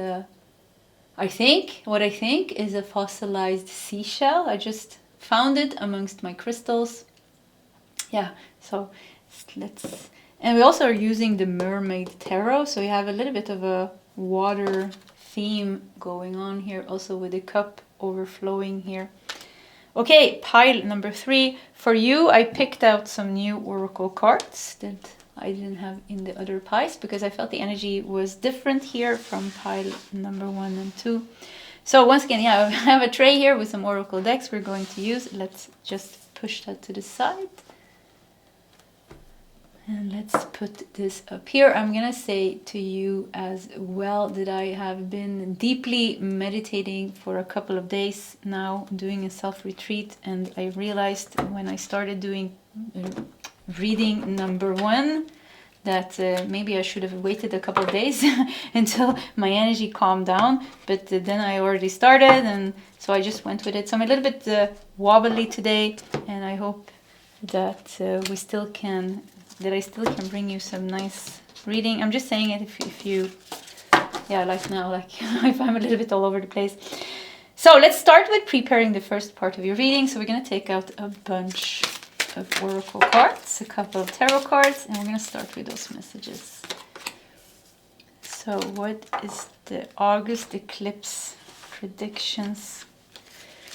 A: I think is a fossilized seashell. I just found it amongst my crystals. Yeah, so let's, and we also are using the Mermaid Tarot, so you have a little bit of a water theme going on here, also with the cup overflowing here. Okay, pile number 3. For you, I picked out some new oracle cards that I didn't have in the other piles because I felt the energy was different here from pile number 1 and 2. So once again, yeah, I have a tray here with some oracle decks we're going to use. Let's just push that to the side. And let's put this up here. I'm gonna say to you as well that I have been deeply meditating for a couple of days now, doing a self-retreat, and I realized when I started doing reading number 1 that maybe I should have waited a couple of days until my energy calmed down, but then I already started, and so I just went with it. So I'm a little bit wobbly today, and I hope that I still can bring you some nice reading. I'm just saying it if you, yeah, like now, like if I'm a little bit all over the place. So let's start with preparing the first part of your reading. So we're going to take out a bunch of oracle cards, a couple of tarot cards, and we're going to start with those messages. So what is the August eclipse predictions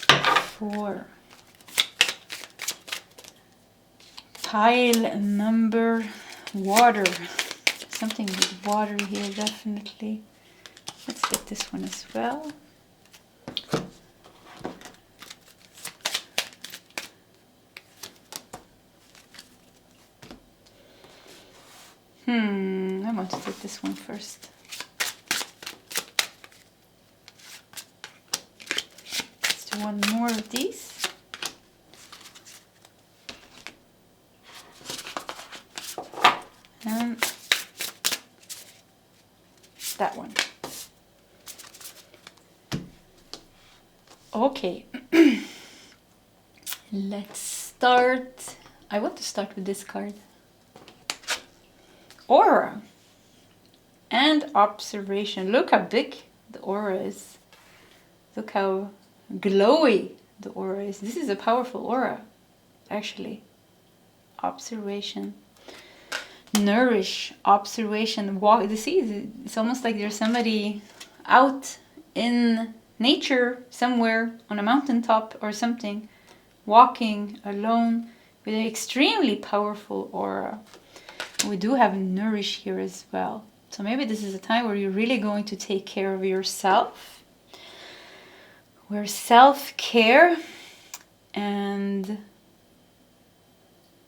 A: for pile number water? Something with water here, definitely. Let's get this one as well. I want to take this one first. Let's do one more of these. And that one. Okay. Let's start. I want to start with this card. Aura and observation. Look how big the aura is. Look how glowy the aura is. This is a powerful aura, actually. Observation. Nourish. Observation. Walk. You see, it's almost like there's somebody out in nature somewhere on a mountaintop or something, walking alone with an extremely powerful aura. We do have nourish here as well. So maybe this is a time where you're really going to take care of yourself. Where self-care and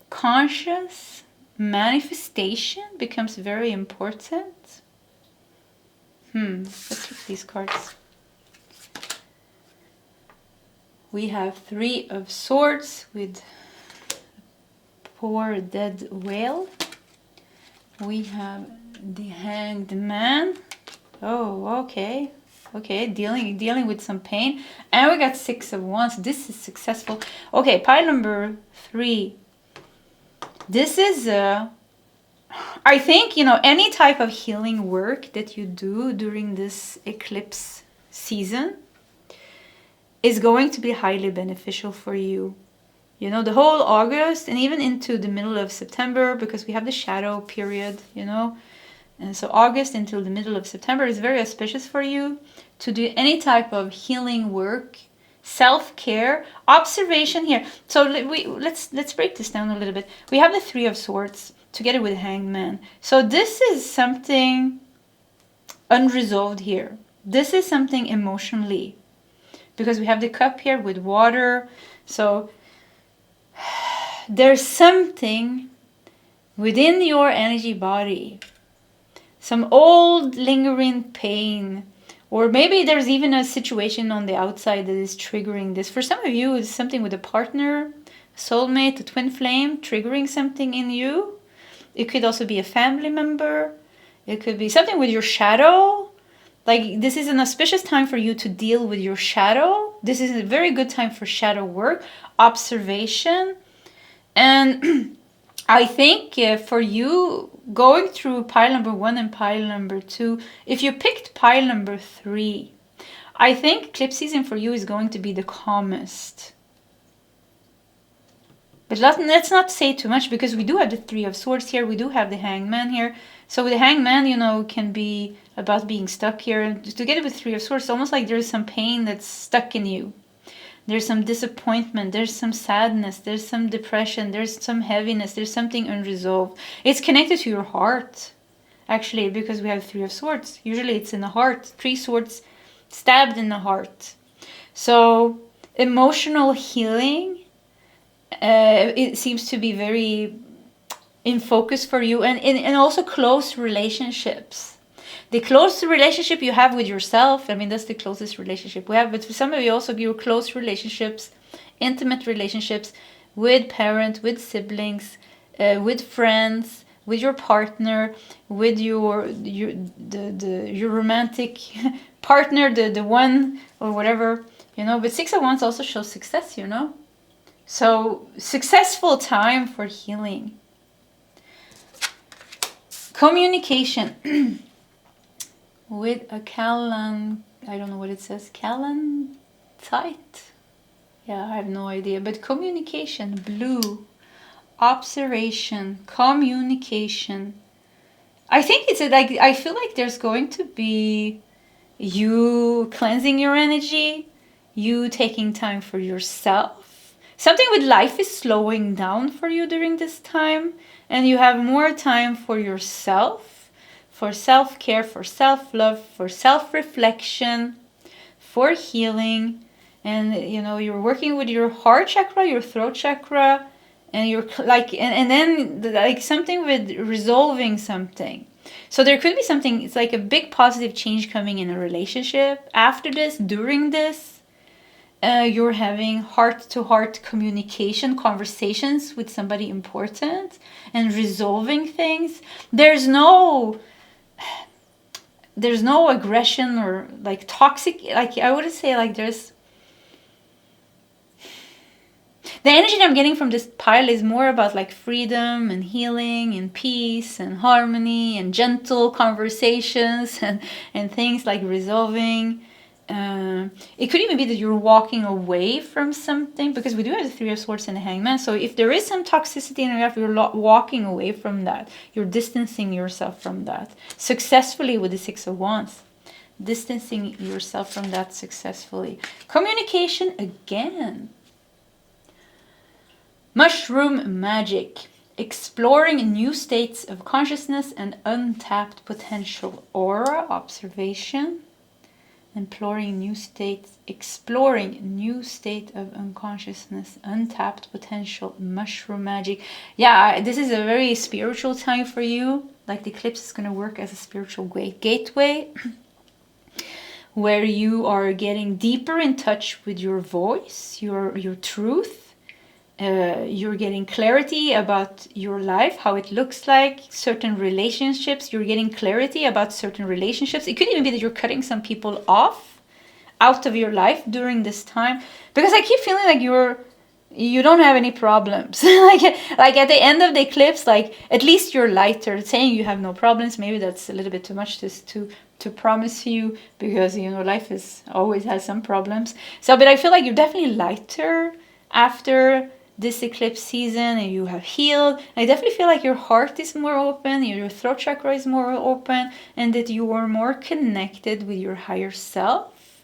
A: conscious manifestation becomes very important. Let's look at these cards. We have 3 of Swords with poor dead whale. We have the Hanged Man. Oh, okay. Okay, dealing with some pain. And we got 6 of Wands. This is successful. Okay, pile number 3. This is, I think, any type of healing work that you do during this eclipse season is going to be highly beneficial for you. The whole August and even into the middle of September, because we have the shadow period, And so August until the middle of September is very auspicious for you to do any type of healing work, self-care, observation here. So let's break this down a little bit. We have the 3 of Swords together with Hanged Man. So this is something unresolved here. This is something emotionally, because we have the cup here with water. So there's something within your energy body, some old lingering pain, or maybe there's even a situation on the outside that is triggering this. For some of you, it's something with a partner, soulmate, a twin flame triggering something in you. It could also be a family member. It could be something with your shadow. Like, this is an auspicious time for you to deal with your shadow. This is a very good time for shadow work, observation. And I think for you, going through pile number 1 and pile number 2, if you picked pile number 3, I think eclipse season for you is going to be the calmest. But let's not say too much, because we do have the Three of Swords here. We do have the Hangman here. So with the Hangman, you know, can be about being stuck here. And together with Three of Swords, it's almost like there's some pain that's stuck in you. There's some disappointment. There's some sadness. There's some depression. There's some heaviness. There's something unresolved. It's connected to your heart, actually, because we have Three of Swords. Usually it's in the heart. Three swords stabbed in the heart. So emotional healing, it seems to be very in focus for you, and also close relationships. The close relationship you have with yourself, I mean, that's the closest relationship we have, but for some of you also, your close relationships, intimate relationships with parents, with siblings, with friends, with your partner, with your romantic partner, the one or whatever, you know. But Six of Wands also shows success, you know. So successful time for healing. Communication with a I don't know what it says, calantite? Yeah, I have no idea. But communication, blue, observation, communication. I think it's like, I feel like there's going to be you cleansing your energy, you taking time for yourself. Something with life is slowing down for you during this time, and you have more time for yourself, for self-care, for self-love, for self-reflection, for healing. And you know, you're working with your heart chakra, your throat chakra, and you're like, and then like something with resolving something. So there could be something, it's like a big positive change coming in a relationship after this, during this. You're having heart-to-heart communication, conversations with somebody important, and resolving things. There's no aggression or like toxic, like I wouldn't say like there's... The energy that I'm getting from this pile is more about like freedom and healing and peace and harmony and gentle conversations and things like resolving. It could even be that you're walking away from something, because we do have the Three of Swords and the Hangman. So if there is some toxicity in your life, you're walking away from that. You're distancing yourself from that successfully with the Six of Wands. Distancing yourself from that successfully. Communication again. Mushroom magic. Exploring new states of consciousness and untapped potential. Aura observation. Exploring new state of unconsciousness, untapped potential, mushroom magic. Yeah, this is a very spiritual time for you. Like the eclipse is going to work as a spiritual gateway where you are getting deeper in touch with your voice, your truth. You're getting clarity about your life, how it looks like, certain relationships. You're getting clarity about certain relationships. It could even be that you're cutting some people off out of your life during this time, because I keep feeling like you don't have any problems. like at the end of the eclipse, like at least you're lighter. Saying you have no problems, maybe that's a little bit too much to promise you, because you know life always has some problems. So, but I feel like you're definitely lighter after this eclipse season, and you have healed. I definitely feel like your heart is more open, your throat chakra is more open, and that you are more connected with your higher self,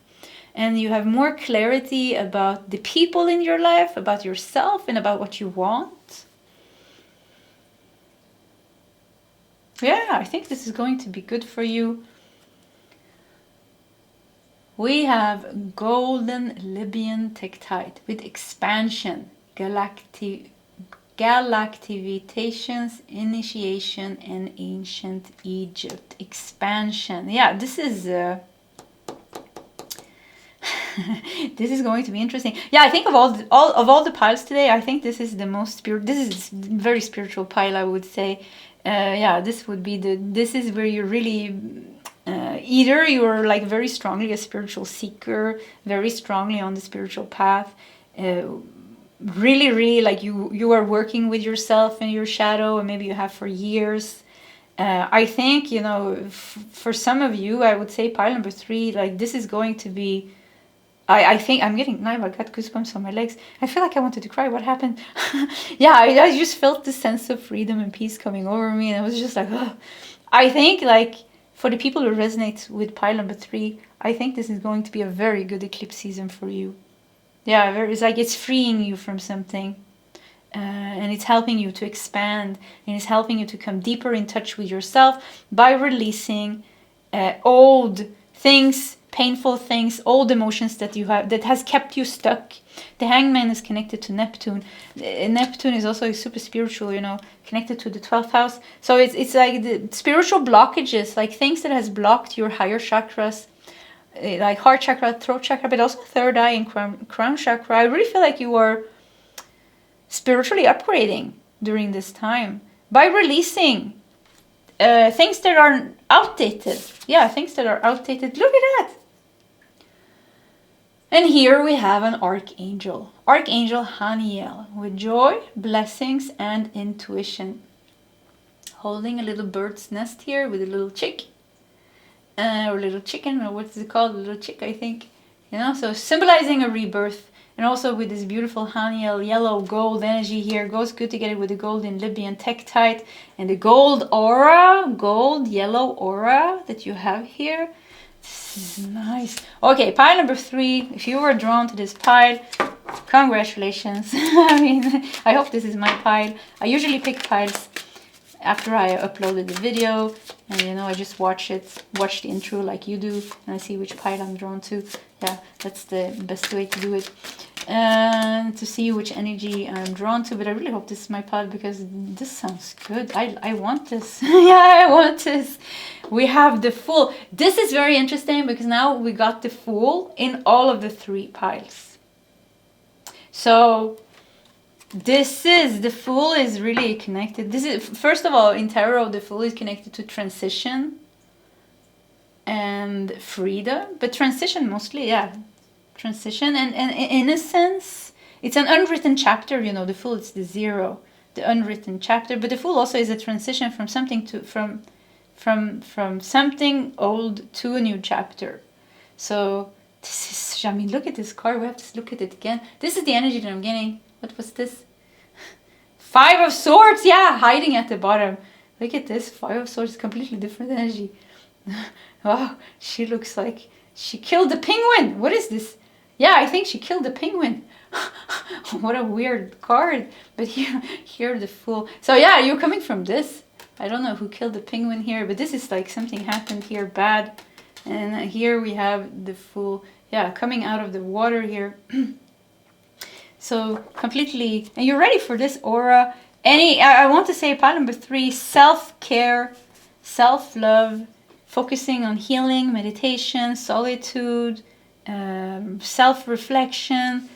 A: and you have more clarity about the people in your life, about yourself, and about what you want. Yeah, I think this is going to be good for you. We have golden Libyan tektite with expansion, galactivations, initiation, and ancient Egypt. Expansion. Yeah, this is this is going to be interesting. Yeah, I think of all the piles today, I think this is the most this is very spiritual pile, I would say. Yeah, this would be this is where you're really either you're like very strongly a spiritual seeker, very strongly on the spiritual path, really like you are working with yourself and your shadow, and maybe you have for years. I think, you know, for some of you, I would say pile number 3, like this is going to be I think I'm getting, now I got goosebumps on my legs. I feel like I wanted to cry. What happened? Yeah, I just felt this sense of freedom and peace coming over me. And I was just like, oh. I think like for the people who resonate with pile number 3, I think this is going to be a very good eclipse season for you. Yeah, it's like it's freeing you from something. And it's helping you to expand, and it's helping you to come deeper in touch with yourself by releasing old things, painful things, old emotions that you have that has kept you stuck. The Hangman is connected to Neptune. Neptune is also super spiritual, you know, connected to the 12th house. So it's like the spiritual blockages, like things that has blocked your higher chakras, like heart chakra, throat chakra, but also third eye and crown chakra. I really feel like you are spiritually upgrading during this time by releasing things that are outdated. Yeah, things that are outdated. Look at that. And here we have an archangel. Archangel Haniel with joy, blessings, and intuition. Holding a little bird's nest here with a little chick. Or little chicken, or what's it called? A little chick, I think. You know, so symbolizing a rebirth. And also with this beautiful Haniel yellow gold energy here. Goes good together with the golden Libyan tektite and the gold aura, gold yellow aura that you have here. This is nice. Okay, pile number 3. If you were drawn to this pile, congratulations. I mean, I hope this is my pile. I usually pick piles after I uploaded the video, and you know, I just watch the intro like you do, and I see which pile I'm drawn to. Yeah, that's the best way to do it, and to see which energy I'm drawn to. But I really hope this is my pile, because this sounds good. I want this. Yeah, I want this. We have the Fool. This is very interesting because now we got the Fool in all of the 3 piles. So the Fool is really connected. This is, first of all, in tarot, the Fool is connected to transition and freedom, but transition mostly, yeah, transition and innocence. It's an unwritten chapter, you know. The Fool is the 0, the unwritten chapter, but the Fool also is a transition from something to from something old to a new chapter. So this is, I mean, look at this card. We have to look at it again. This is the energy that I'm getting. What was this? 5 of Swords, yeah, hiding at the bottom. Look at this, 5 of Swords, completely different energy. Oh, she looks like she killed the penguin. What is this? Yeah, I think she killed the penguin. What a weird card. But here the Fool. So yeah, you're coming from this. I don't know who killed the penguin here, but this is like something happened here bad. And here we have the Fool, yeah, coming out of the water here. So completely, and you're ready for this aura. I want to say pile number 3, self-care, self-love, focusing on healing, meditation, solitude, self-reflection.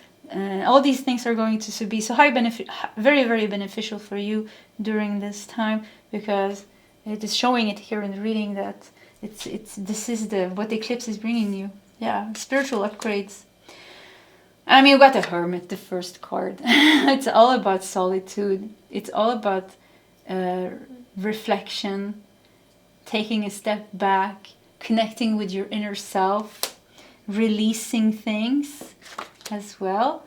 A: All these things are going to be so very, very beneficial for you during this time, because it is showing it here in the reading that this is what the eclipse is bringing you. Yeah, spiritual upgrades. I mean, you got the Hermit, the first card. It's all about solitude. It's all about reflection, taking a step back, connecting with your inner self, releasing things as well.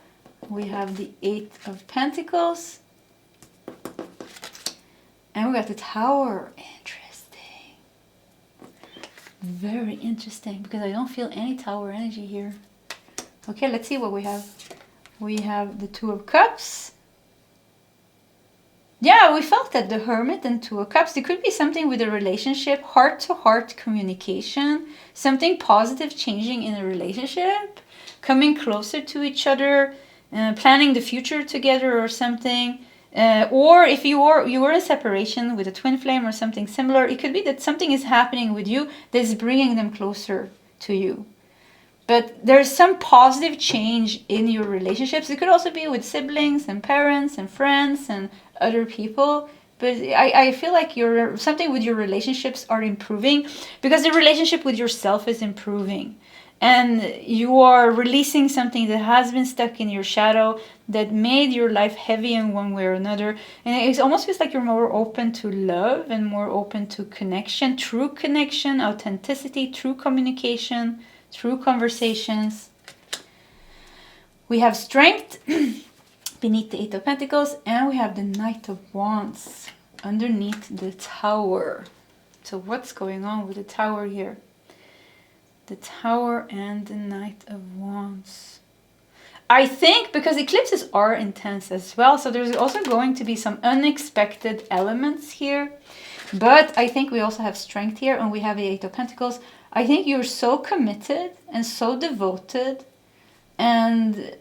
A: We have the 8 of Pentacles. And we got the Tower. Interesting. Very interesting, because I don't feel any Tower energy here. Okay, let's see what we have. We have the 2 of Cups. Yeah, we felt that the Hermit and 2 of Cups. There could be something with a relationship, heart-to-heart communication, something positive changing in a relationship, coming closer to each other, planning the future together or something. Or if you were in separation with a twin flame or something similar, it could be that something is happening with you that is bringing them closer to you. But there's some positive change in your relationships. It could also be with siblings and parents and friends and other people. But I feel like something with your relationships are improving, because the relationship with yourself is improving. And you are releasing something that has been stuck in your shadow, that made your life heavy in one way or another. And it almost feels like you're more open to love and more open to connection, true connection, authenticity, true communication, through conversations. We have strength beneath the Eight of Pentacles, and we have the Knight of Wands underneath the Tower. So what's going on with the Tower here? The Tower and the Knight of Wands. I think because eclipses are intense as well, so there's also going to be some unexpected elements here. But I think we also have strength here, and we have the Eight of Pentacles. I think you're so committed and so devoted and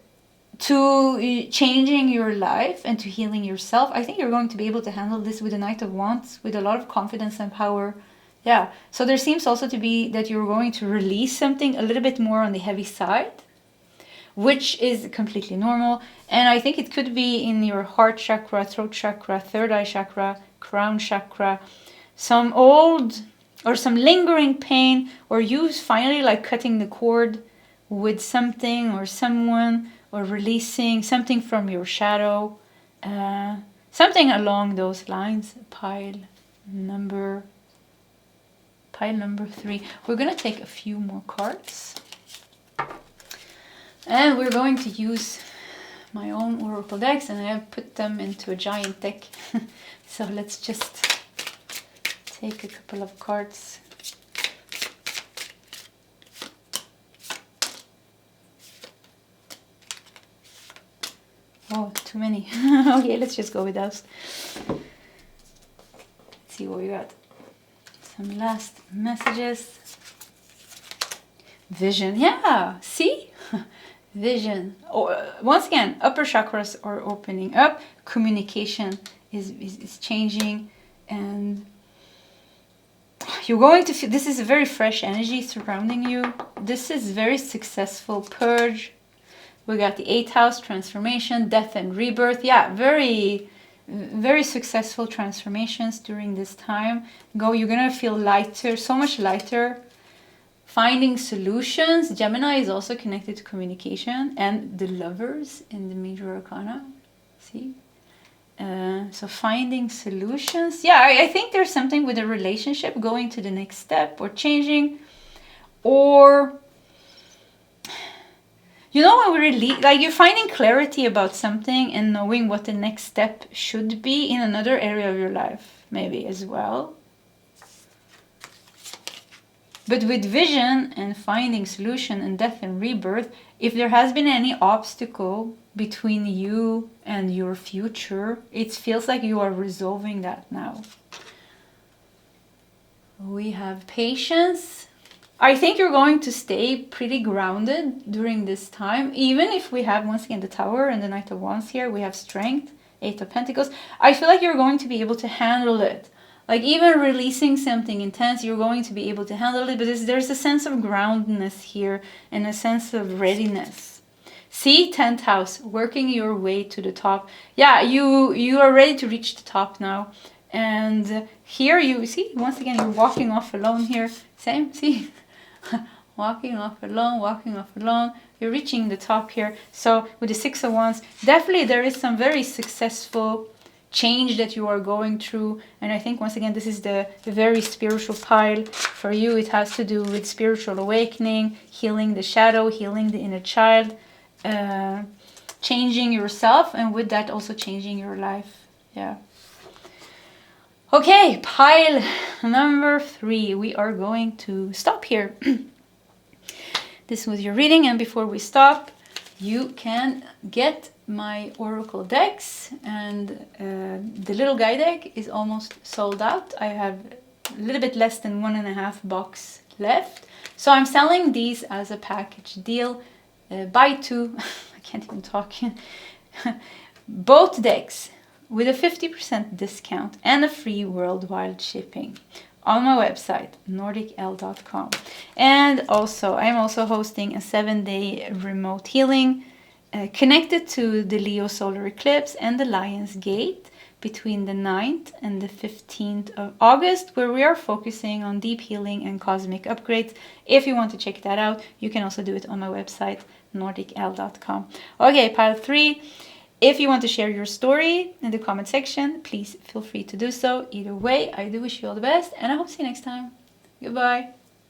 A: to changing your life and to healing yourself. I think you're going to be able to handle this with the Knight of Wands with a lot of confidence and power. Yeah, so there seems also to be that you're going to release something a little bit more on the heavy side, which is completely normal. And I think it could be in your heart chakra, throat chakra, third eye chakra, crown chakra, some old or some lingering pain, or you finally like cutting the cord with something or someone, or releasing something from your shadow, something along those lines. Pile number 3. We're gonna take a few more cards. And we're going to use my own oracle decks, and I have put them into a giant deck. So let's just take a couple of cards. Oh, too many. Okay, let's just go with those. Let's see what we got. Some last messages. Vision. Yeah, see? Vision. Once again, upper chakras are opening up. Communication is changing, and you're going to feel this is a very fresh energy surrounding you. This is very successful purge. We got the 8th house, transformation, death and rebirth. Yeah, very, very successful transformations during this time. You're gonna feel lighter, so much lighter. Finding solutions. Gemini is also connected to communication, and the Lovers in the major arcana. See? So finding solutions. Yeah, I think there's something with a relationship going to the next step, or changing, or you know, when we really like, you're finding clarity about something and knowing what the next step should be in another area of your life, maybe as well. But with vision and finding solution and death and rebirth, if there has been any obstacle between you and your future, it feels like you are resolving that now. We have patience. I think you're going to stay pretty grounded during this time. Even if we have, once again, the Tower and the Knight of Wands here, we have strength, 8 of Pentacles. I feel like you're going to be able to handle it. Like even releasing something intense, you're going to be able to handle it. But there's a sense of groundedness here and a sense of readiness. See, 10th house, working your way to the top. Yeah, you are ready to reach the top now. And here you see, once again, you're walking off alone here. Same, see? walking off alone. You're reaching the top here. So with the 6 of Wands, definitely there is some very successful change that you are going through. And I think, once again, this is the very spiritual pile. For you, it has to do with spiritual awakening, healing the shadow, healing the inner child, changing yourself, and with that also changing your life. Yeah. Okay, pile number 3. We are going to stop here. This was your reading, and before we stop, you can get my oracle decks, and the little guide deck is almost sold out. I have a little bit less than 1.5 box left, so I'm selling these as a package deal. Buy 2. I can't even talk. Both decks with a 50% discount and a free worldwide shipping on my website, nordicl.com. And also, I'm also hosting a 7-day remote healing connected to the Leo solar eclipse and the Lion's Gate between the 9th and the 15th of August, where we are focusing on deep healing and cosmic upgrades. If you want to check that out, you can also do it on my website, nordicl.com. Okay, pile 3. If you want to share your story in the comment section, please feel free to do so. Either way, I do wish you all the best, and I hope to see you next time. Goodbye.